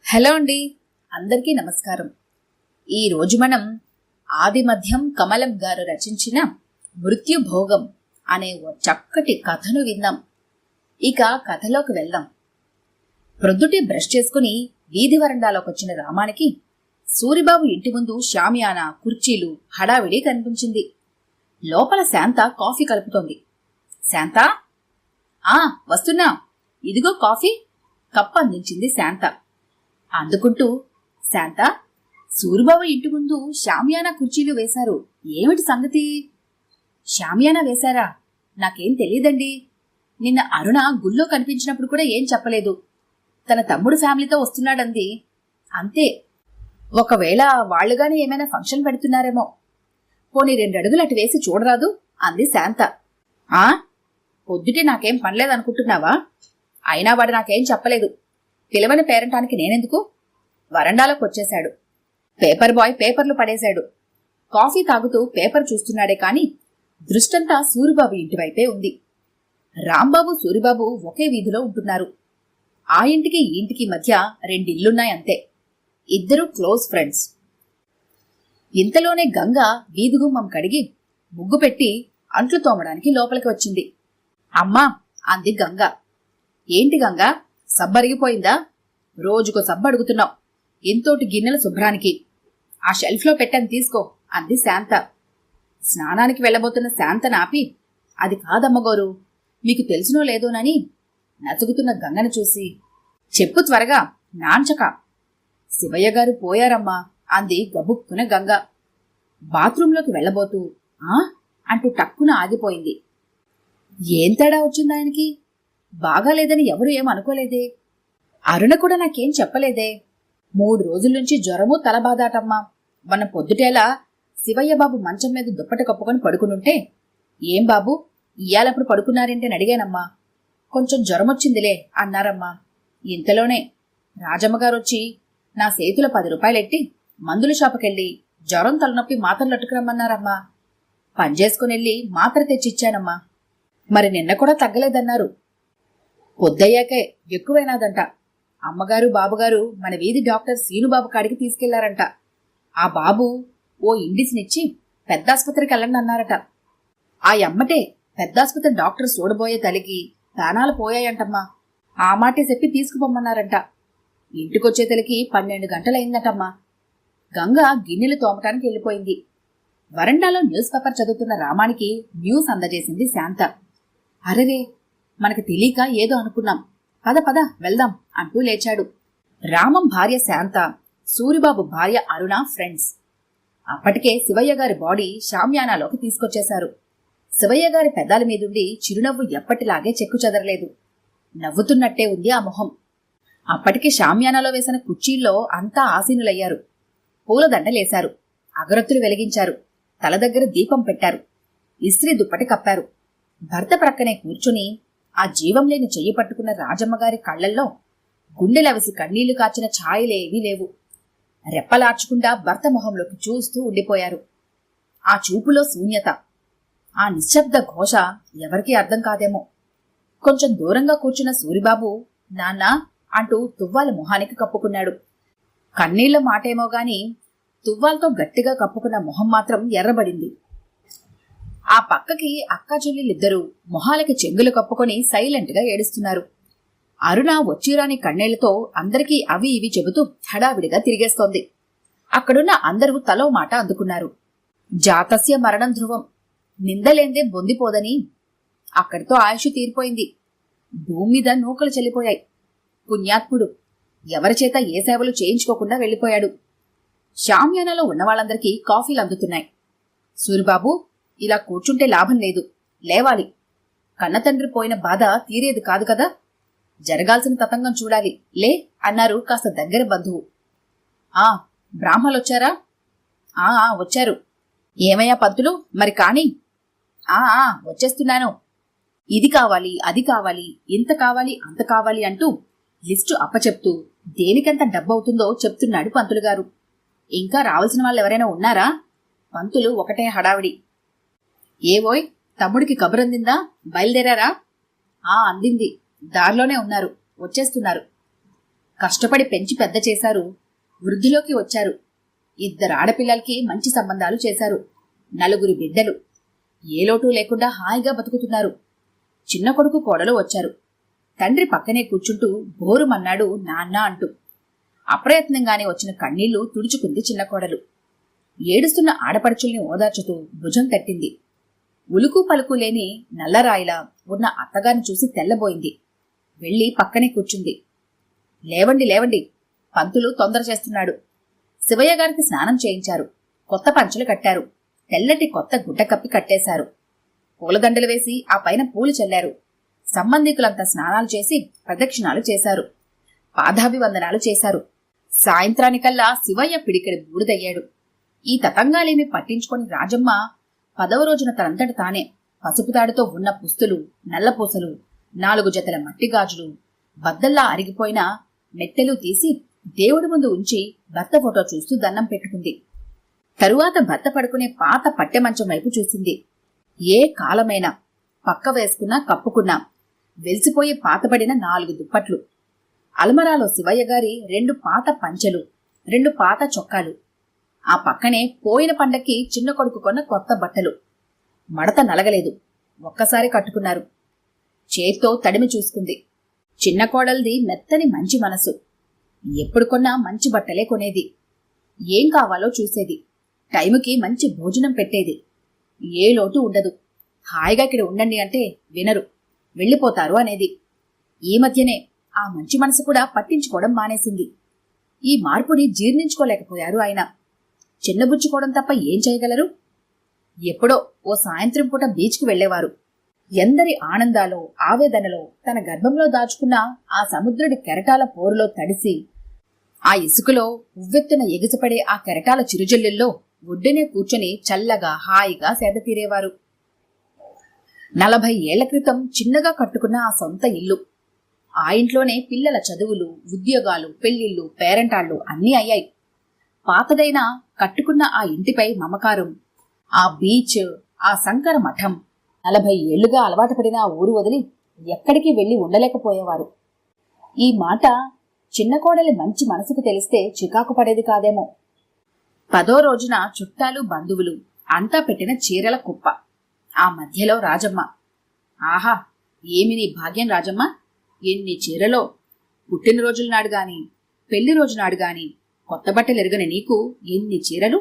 Hello అండి, అందరికీ నమస్కారం. ఈరోజు మనం ఆదిమధ్యం కమలం గారు రచించిన మృత్యుభోగం అనే ఓ చక్కటి కథను విందాం. ఇక కథలోకి వెళ్దాం. ప్రొద్దుటే బ్రష్ చేసుకుని వీధి వరండాలోకి వచ్చిన రామానికి సూరిబాబు ఇంటి ముందు షామియానా, కుర్చీలు, హడావిడి కనిపించింది. లోపల శాంత కాఫీ కలుపుతోంది. శాంత, వస్తున్నా, ఇదిగో కాఫీ కప్ అందించింది శాంత. అందుకుంటూ, శాంత, సూరిబాబు ఇంటి ముందు షామియానా కుర్చీలు వేశారు, ఏమిటి సంగతి? షామియానా వేశారా? నాకేం తెలియదండి. నిన్న అరుణ గుళ్ళో కనిపించినప్పుడు కూడా ఏం చెప్పలేదు. తన తమ్ముడు ఫ్యామిలీతో వస్తున్నాడంది, అంతే. ఒకవేళ వాళ్లుగానే ఏమైనా ఫంక్షన్ పెడుతున్నారేమో. పోనీ 2 అడుగులు అటు వేసి చూడరాదు అంది శాంత. పొద్దుటే నాకేం పనిలేదనుకుంటున్నావా? అయినా వాడు నాకేం చెప్పలేదు. పిలవని పేరంటానికి నేనెందుకు? వరండాలోకి వచ్చేశాడు. పేపర్ బాయ్ పేపర్లు పడేశాడు. కాఫీ తాగుతూ పేపర్ చూస్తున్నాడే కాని దృష్టంతా సూరిబాబు ఇంటివైపే ఉంది. రాంబాబు, సూరిబాబు ఒకే వీధిలో ఉంటున్నారు. ఆ ఇంటికి ఈ ఇంటికి మధ్య 2 ఇళ్లున్నాయంతే. ఇద్దరూ క్లోజ్ ఫ్రెండ్స్. ఇంతలోనే గంగ వీధిగుమ్మం కడిగి ముగ్గు పెట్టి అంట్లు తోమడానికి లోపలికి వచ్చింది. అమ్మా, అంది గంగ. ఏంటి గంగా, సబ్బరిగిపోయిందా? రోజుకో సబ్బు అడుగుతున్నావు. ఇంతోటి గిన్నెల శుభ్రానికి ఆ షెల్ఫ్లో పెట్టాను, తీసుకో అంది శాంత. స్నానానికి వెళ్లబోతున్న శాంతనాపి, అది కాదమ్మగోరు, మీకు తెలిసినో లేదోనని నసుగుతున్న గంగను చూసి, చెప్పు త్వరగా, నాంచక. శివయ్య గారు పోయారమ్మా అంది గబుక్కున గంగ. బాత్రూంలోకి వెళ్లబోతూ అంటూ టక్కున ఆగిపోయింది. ఏం తేడా వచ్చిందాయనకి? బాగాలేదని ఎవరు ఏమనుకోలేదే. అరుణ కూడా నాకేం చెప్పలేదే. 3 రోజుల నుంచి జ్వరము, తలబాదాటమ్మా. మన పొద్దుటేలా శివయ్య బాబు మంచం మీద దుప్పటి కప్పుకొని పడుకునుంటే, ఏం బాబు ఇయ్యాలప్పుడు పడుకున్నారేంటని అడిగానమ్మా. కొంచెం జ్వరమొచ్చిందిలే అన్నారమ్మా. ఇంతలోనే రాజమ్మగారొచ్చి నా చేతిలో 10 రూపాయలెట్టి మందుల షాపుకెళ్ళి జ్వరం, తలనొప్పి మాత్రలు అట్టుకురమ్మన్నారమ్మా. పనిచేసుకునెళ్ళి మాత్ర తెచ్చిచ్చానమ్మా. మరి నిన్న కూడా తగ్గలేదన్నారు. పొద్దయ్యాకే ఎక్కువైనాదంట. అమ్మగారు, బాబుగారు మన వీధి డాక్టర్ సీనుబాబు కాడికి తీసుకెళ్లారంట. ఆ బాబు ఓ ఇండిసినిచ్చి పెద్దాసుపత్రికి వెళ్ళండి అన్నారట. ఆ ఎమ్మటే పెద్దాసుపత్రి డాక్టర్ చూడబోయే తలికి ప్రాణాలు పోయాయంటమ్మా. ఆ మాటే చెప్పి తీసుకుపోమ్మన్నారంట. ఇంటికొచ్చే తలికి 12 గంటలైందటమ్మా. గంగ గిన్నెలు తోమటానికి వెళ్ళిపోయింది. వరండాలో న్యూస్ పేపర్ చదువుతున్న రామానికి న్యూస్ అందజేసింది శాంత. అరెరే, మనకు తెలియక ఏదో అనుకున్నాం, పద పద వెళ్దాం అంటూ లేచాడు. రామం భార్య శాంత, సూరిబాబు భార్య అరుణ ఫ్రెండ్స్. అప్పటికే శివయ్య గారి బాడీ షామ్యానాలోకి తీసుకొచ్చేశారు. శివయ్య గారి పెదాల మీదుండి చిరునవ్వు ఎప్పటిలాగే చెక్కు చెదరలేదు. నవ్వుతున్నట్టే ఉంది ఆ మొహం. అప్పటికే షామ్యానాలో వేసిన కుర్చీల్లో అంతా ఆసీనులయ్యారు. పూలదండలేశారు, అగరొత్తులు వెలిగించారు, తల దగ్గర దీపం పెట్టారు, ఇస్త్రీ దుప్పటి కప్పారు. భర్త ప్రక్కనే కూర్చుని ఆ జీవం లేని చెయ్యి పట్టుకున్న రాజమ్మగారి కళ్లల్లో గుండెలవిసి కన్నీళ్లు కాచిన ఛాయలేవీ లేవు. రెప్పలార్చకుండా భర్త మొహంలోకి చూస్తూ ఉండిపోయారు. ఆ చూపులో శూన్యత, ఆ నిశ్శబ్ద ఘోష ఎవరికీ అర్థం కాదేమో. కొంచెం దూరంగా కూర్చున్న సూరిబాబు నాన్నా అంటూ తువ్వాల మొహానికి కప్పుకున్నాడు. కన్నీళ్ల మాటేమో గాని తువ్వాలతో గట్టిగా కప్పుకున్న మొహం మాత్రం ఎర్రబడింది. ఆ పక్కకి అక్కా చెల్లెలిద్దరూ మొహాలకి చెంగులు కప్పుకొని సైలెంట్గా ఏడుస్తున్నారు. అరుణ వచ్చిరాని కన్నీళ్లతో అందరికీ అవి ఇవి చెబుతూ హడావిడిగా తిరిగేస్తోంది. అక్కడున్న అందరూ తలో మాట అందుకున్నారు. జాతస్య మరణం ధ్రువం, నిందలేందే బొందిపోదని. అక్కడితో ఆయుష్ తీరిపోయింది. భూమి మీద నూకలు చెల్లిపోయాయి. పుణ్యాత్ముడు ఎవరిచేత ఏ సేవలు చేయించుకోకుండా వెళ్లిపోయాడు. షామ్యానాలో ఉన్న వాళ్ళందరికీ కాఫీలు అందుతున్నాయి. సూరిబాబు, ఇలా కూర్చుంటే లాభం లేదు, లేవాలి. కన్నతండ్రి పోయిన బాధ తీరేది కాదు కదా. జరగాల్సిన తతంగం చూడాలి, లే అన్నారు కాస్త దగ్గర బంధువు. బ్రాహ్మలొచ్చారా? వచ్చారు. ఏమయ్యా పంతులు, మరి కాని? వచ్చేస్తున్నాను. ఇది కావాలి, అది కావాలి, ఇంత కావాలి, అంత కావాలి అంటూ లిస్టు అప్పచెప్తూ దేనికెంత డబ్బవుతుందో చెప్తున్నాడు పంతులుగారు. ఇంకా రావాల్సిన వాళ్ళెవరైనా ఉన్నారా? పంతులు ఒకటే హడావిడి. ఏవోయ్, తమ్ముడికి కబురందిందా? బయలుదేరారా? అందింది, దారిలోనే ఉన్నారు, వచ్చేస్తున్నారు. కష్టపడి పెంచి పెద్ద చేశారు. వృద్ధిలోకి వచ్చారు. 2 ఆడపిల్లలకి మంచి సంబంధాలు చేశారు. 4 బిడ్డలు. ఏ లోటు లేకుండా హాయిగా బతుకుతున్నారు. చిన్న కొడుకు కోడలు వచ్చారు. తండ్రి పక్కనే కూర్చుంటూ బోరుమన్నాడు నాన్న అంటూ. అప్రయత్నంగానే వచ్చిన కన్నీళ్లు తుడుచుకుంది చిన్న కోడలు. ఏడుస్తున్న ఆడపడుచుల్ని ఓదార్చుతూ భుజం తట్టింది. ఉలుకు పలుకు లేని నల్లరాయిలా ఉన్న అత్తగారిని చూసి తెల్లబోయింది. వెళ్లి పక్కనే కూర్చుంది. లేవండి లేవండి, పంతులు తొందర చేస్తున్నాడు. శివయ్య గారికి స్నానం చేయించారు. కొత్త పంచలు కట్టారు. తెల్లటి కొత్త గుడ్డ కప్పి కట్టేశారు. పూలదండలు వేసి ఆ పైన పూలు చల్లారు. సంబంధికులంతా స్నానాలు చేసి ప్రదక్షిణాలు చేశారు. పాదాభివందనాలు చేశారు. సాయంత్రానికల్లా శివయ్య పిడికెడు బూడిదయ్యాడు. ఈ తతంగాలేమి పట్టించుకొని రాజమ్మ 10వ రోజున తనంతట తానే పసుపుతాడుతో ఉన్న పుస్తులు, నల్లపూసలు, 4 జతల మట్టిగాజులు, బద్దల్లా అరిగిపోయిన మెట్టెలు తీసి దేవుడి ముందు ఉంచి భర్త ఫోటో చూస్తూ దండం పెట్టుకుంది. తరువాత భర్త పడుకునే పాత పట్టె మంచం వైపు చూసింది. ఏ కాలమైనా పక్క వేసుకున్నా కప్పుకున్నా వెలిసిపోయి పాతబడిన 4 దుప్పట్లు. అల్మరాలో శివయ్య గారి 2 పాత పంచెలు, 2 పాత చొక్కాలు. ఆ పక్కనే పోయిన పండక్కి చిన్న కొడుకు కొన్న కొత్త బట్టలు. మడత నలగలేదు. ఒక్కసారి కట్టుకున్నారు. చేత్తో తడిమి చూసుకుంది. చిన్న కోడల్ది మెత్తని మంచి మనసు. ఎప్పుడు కొన్నా మంచి బట్టలే కొనేది. ఏం కావాలో చూసేది. టైముకి మంచి భోజనం పెట్టేది. ఏ లోటు ఉండదు. హాయిగా ఇక్కడ ఉండండి అంటే వినరు, వెళ్ళిపోతారు అనేది. ఈ మధ్యనే ఆ మంచి మనసు కూడా పట్టించుకోవడం మానేసింది. ఈ మార్పుని జీర్ణించుకోలేకపోయారు ఆయన. చిన్నబుచ్చుకోవడం తప్ప ఏం చేయగలరు? ఎప్పుడో ఓ సాయంత్రం పూట బీచ్కు వెళ్లేవారు. ఎందరి ఆనందాలో ఆవేదనలో తన గర్భంలో దాచుకున్న ఆ సముద్రుడి కెరటాల పోరులో తడిసి, ఆ ఇసుకలో ఉవ్వెత్తున ఎగిసిపడే ఆ కెరటాల చిరుజల్లుల్లో ఒడ్డునే కూర్చొని చల్లగా హాయిగా సేద తీరేవారు. 40 ఏళ్ల క్రితం చిన్నగా కట్టుకున్న ఆ సొంత ఇల్లు. ఆ ఇంట్లోనే పిల్లల చదువులు, ఉద్యోగాలు, పెళ్లిళ్లు, పేరంటాళ్లు అన్నీ అయ్యాయి. పాతదైనా కట్టుకున్న ఆ ఇంటిపై మమకారం, ఆ బీచ్, ఆ శంకర మఠం. 40 ఏళ్లుగా అలవాటు పడిన ఆ ఊరు వదిలి ఎక్కడికి వెళ్లి ఉండలేకపోయేవారు. ఈ మాట చిన్న కోడలి మంచి మనసుకు తెలిస్తే చికాకు పడేది కాదేమో. 10వ రోజున చుట్టాలు బంధువులు అంతా పెట్టిన చీరల కుప్ప. ఆ మధ్యలో రాజమ్మ. ఆహా, ఏమి నీ భాగ్యం రాజమ్మ! ఎన్ని చీరలో! పుట్టినరోజుల నాడు గాని, పెళ్లి రోజునాడు గాని కొత్త బట్టలు ఎరగని నీకు ఎన్ని చీరలు!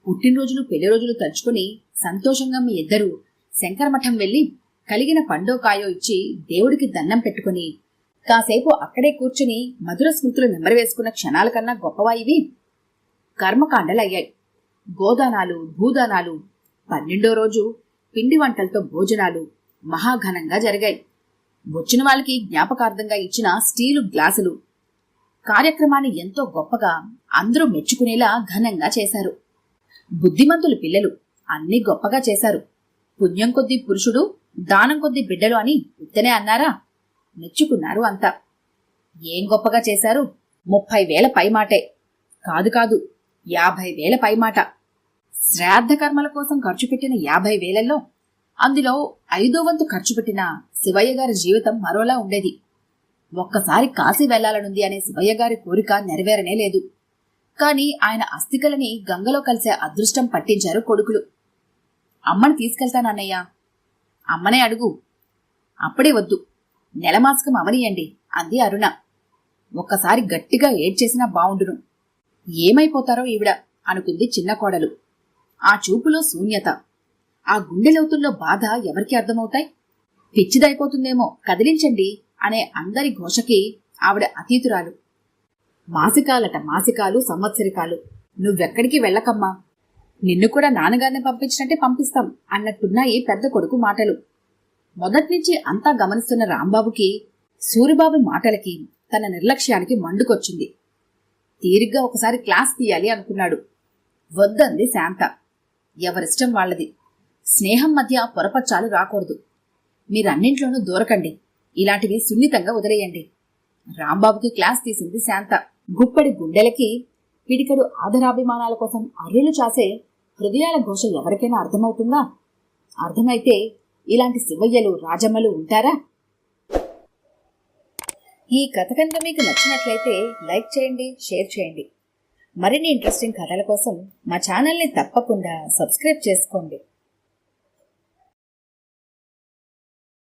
పుట్టినరోజులు పెళ్లి రోజులు తలుచుకుని సంతోషంగా మీ ఇద్దరూ శంకరమఠం వెళ్లి కలిగిన పండో కాయో ఇచ్చి దేవుడికి దండం పెట్టుకుని కాసేపు అక్కడే కూర్చుని మధుర స్మృతులు నెమరవేసుకున్న క్షణాల కన్నా గొప్పవా ఇవి? కర్మకాండలయ్యాయి. గోదానాలు, భూదానాలు. 12వ రోజు పిండి వంటలతో భోజనాలు మహాఘనంగా జరిగాయి. వచ్చిన వాళ్ళకి జ్ఞాపకార్థంగా ఇచ్చిన స్టీలు గ్లాసులు. కార్యక్రమాన్ని ఎంతో గొప్పగా అందరూ మెచ్చుకునేలా ఘనంగా చేశారు. బుద్ధిమంతులు పిల్లలు అన్నీ గొప్పగా చేశారు. పుణ్యం కొద్దీ పురుషుడు, దానం కొద్దీ బిడ్డలు అని ఉత్తనే అన్నారా? మెచ్చుకున్నారు అంతా. ఏం గొప్పగా చేశారు? 30,000 పైమాటే. కాదు కాదు, 50,000 పైమాట. శ్రాద్ధ కర్మల కోసం ఖర్చు పెట్టిన 50,000లో అందులో 5వ వంతు ఖర్చు పెట్టిన శివయ్య గారి జీవితం మరోలా ఉండేది. ఒక్కసారి కాశీ వెళ్లాలనుంది అనే శివయ్య గారి కోరిక నెరవేరనే లేదు. కాని ఆయన అస్థికలని గంగలో కలిసే అదృష్టం పట్టించారు కొడుకులు. అమ్మని తీసుకెళ్తానన్నయ్యా. అమ్మనే అడుగు. అప్పుడే వద్దు, నెలమాసకం అవనియండి అంది అరుణ. ఒక్కసారి గట్టిగా ఏడ్చేసినా బావుండును. ఏమైపోతారో ఈవిడ అనుకుంది చిన్న కోడలు. ఆ చూపులో శూన్యత, ఆ గుండెలోతుల్లో బాధ ఎవరికి అర్థమవుతాయి? పిచ్చిదైపోతుందేమో, కదిలించండి అనే అందరి ఘోషకి ఆవిడ అతీతురాలు. మాసికాలట మాసికాలు, సంవత్సరికాలు. నువ్వెక్కడికి వెళ్ళకమ్మా, నిన్ను కూడా నాన్నగారిని పంపించినట్టే పంపిస్తాం అన్నట్టున్నాయి పెద్ద కొడుకు మాటలు. మొదట్నుంచి అంతా గమనిస్తున్న రాంబాబుకి సూరిబాబు మాటలకి, తన నిర్లక్ష్యానికి మండుకొచ్చింది. తీరిగ్గా ఒకసారి క్లాస్ తీయాలి అనుకున్నాడు. వద్దంది శాంత. ఎవరిష్టం వాళ్ళది. స్నేహం మధ్య పొరపచ్చాలు రాకూడదు. మీరన్నింట్లోనూ దూరకండి, ఇలాంటివి సున్నితంగా వదిలేయండి. రాంబాబుకి క్లాస్ తీసింది శాంత. గుప్పడి గుండెలకి పిడికడు ఆదరాభిమానాల కోసం అర్రులు చాసే హృదయాల ఘోష ఎవరికైనా అర్థమవుతుందా? అర్థమైతే ఇలాంటి శివయ్యలు, రాజమ్మలు ఉంటారా? ఈ కథ కనుక మీకు నచ్చినట్లయితే లైక్ చేయండి, షేర్ చేయండి. మరిన్ని ఇంట్రెస్టింగ్ కథల కోసం మా ఛానల్ని తప్పకుండా సబ్స్క్రైబ్ చేసుకోండి.